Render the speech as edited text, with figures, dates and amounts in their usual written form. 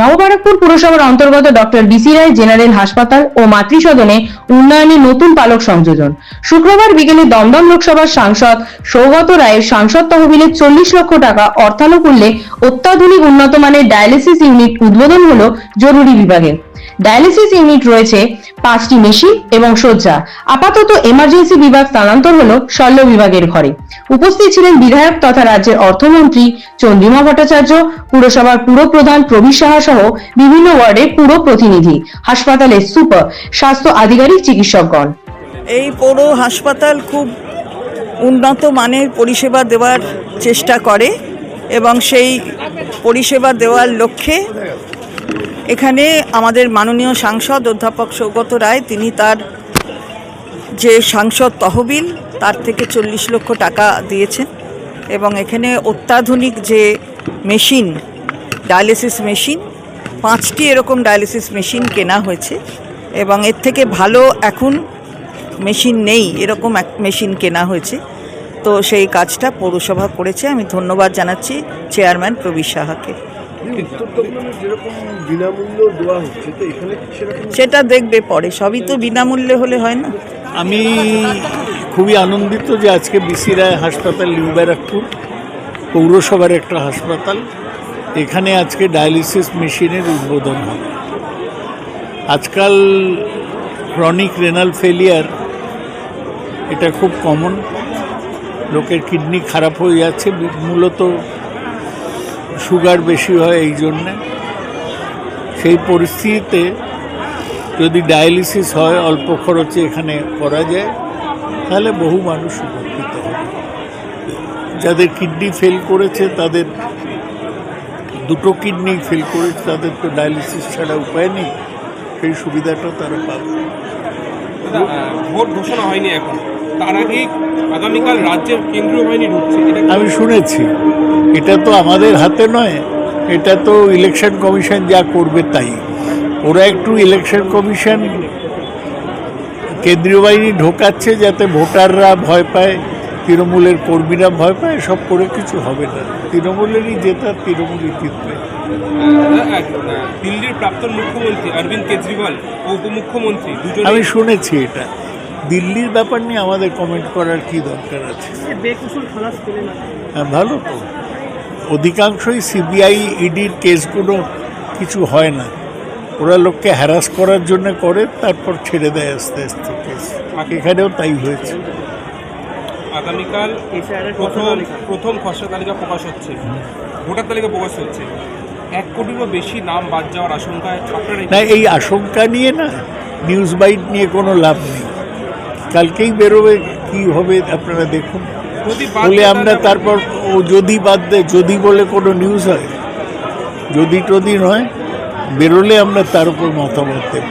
নববারাকপুর পুরসভার অন্তর্গত doctor BC রায় general হাসপাতাল ও মাতৃসদনে উন্নয়নে নতুন পালক সংযোজন। শুক্রবার বিকেলে দমদম লোকসভার সাংসদ সৌগত রায়ের সাংসদ তহবিলে 40 লক্ষ টাকা অর্থানুকূল্যে অত্যাধুনিক উন্নত মানের ডায়ালিসিস ইউনিট উদ্বোধন হলো জরুরি বিভাগে। ডায়ালিসিস ইউনিট রয়েছে 5টি মেশিন এবং শয্যা। আপাতত এমার্জেন্সি বিভাগ স্থানান্তর হলো শল্য বিভাগের ঘরে। উপস্থিত ছিলেন বিধায়ক তথা রাজ্যের অর্থমন্ত্রী চন্দ্রিমা ভট্টাচার্য, পুরসভার পুরপ্রধান প্রবীর সাহা সহ বিভিন্ন ওয়ার্ডের পুর প্রতিনিধি, হাসপাতালের সুপার, স্বাস্থ্য আধিকারিক, চিকিৎসকগণ। এই পৌর হাসপাতাল খুব উন্নত মানের পরিষেবা দেওয়ার চেষ্টা করে এবং সেই পরিষেবা দেওয়ার লক্ষ্যে এখানে আমাদের মাননীয় সাংসদ অধ্যাপক সৌগত রায় তিনি তার যে সাংসদ তহবিল তার থেকে 40 লক্ষ টাকা দিয়েছেন এবং এখানে অত্যাধুনিক যে মেশিন, ডায়ালিসিস মেশিন, 5টি এরকম ডায়ালিসিস মেশিন কেনা হয়েছে এবং এর থেকে ভালো এখন মেশিন নেই, এরকম এক মেশিন কেনা হয়েছে। তো সেই কাজটা পৌরসভা করেছে। আমি ধন্যবাদ জানাচ্ছি চেয়ারম্যান প্রবীর সাহাকে। সেটা দেখবে পরে, সবই তো বিনামূল্যে হলে হয় না। আমি খুবই আনন্দিত যে আজকে বিসি রায় হাসপাতাল নিউ ব্যারাকপুর পৌরসভার একটা হাসপাতাল, এখানে আজকে ডায়ালিসিস মেশিনের উদ্বোধন হবে। আজকাল ক্রনিক রেনাল ফেলিয়ার এটা খুব কমন, লোকের কিডনি খারাপ হয়ে যাচ্ছে, মূলত সুগার বেশি হয় এই জন্যে। সেই পরিস্থিতিতে যদি ডায়ালিসিস হয়, অল্প খরচে এখানে করা যায়, তাহলে বহু মানুষ উপকৃত হবে। যাদের কিডনি ফেল করেছে, তাদের দুটো কিডনি ফেল করেছে, তাদের তো ডায়ালিসিস ছাড়া উপায় নেই, সেই সুবিধাটা তারা পাবে। ভোট ঘোষণা হয়নি এখন, তার আগে আগামীকাল রাজ্যের কেন্দ্রীয় বাহিনী ঢুকছে, আমি শুনেছি। এটা তো আমাদের হাতে নয়, এটা তো ইলেকশন কমিশন যা করবে তাই। ওরা একটু ইলেকশন কমিশন কেন্দ্রীয় বাহিনী ঢোকাচ্ছে যাতে ভোটাররা ভয় পায়, তৃণমূলের কর্মীরা ভয় পায়, সব করে কিছু হবে না। তৃণমূলেরই জেতার, তৃণমূলই জিতবে। দিল্লির প্রাক্তন মুখ্যমন্ত্রী অরবিন্দ কেজরিওয়াল ও উপমুখ্যমন্ত্রী দুজনে, আমি শুনেছি এটা। দিল্লির ব্যাপার নিয়ে আমাদের কমেন্ট করার কি দরকার আছে? হ্যাঁ, ভালো তো। অধিকাংশই সিবিআই ইডির কেসগুলো কিছু হয় না, ওরা লোককে হ্যারাস করার জন্য করে, তারপর ছেড়ে দেয় আস্তে আস্তে কেস। এখানেও তাই হয়েছে। আগামীকাল প্রথম খসড়া তালিকা প্রকাশ হচ্ছে, ভোটার তালিকা প্রকাশ হচ্ছে। 1 কোটিরও বেশি নাম বাদ যাওয়ার আশঙ্কায় না, এই আশঙ্কা নিয়ে না, নিউজ বাইট নিয়ে কোনো লাভ নেই। কালকেই বেরোবে, কি হবে আপনারা দেখুন। বলে আমরা তারপর ও যদি বাদ দেয়, যদি বলে কোনো নিউজ হয়, যদি নয়, বেরোলে আমরা তার উপর মতামত দেব।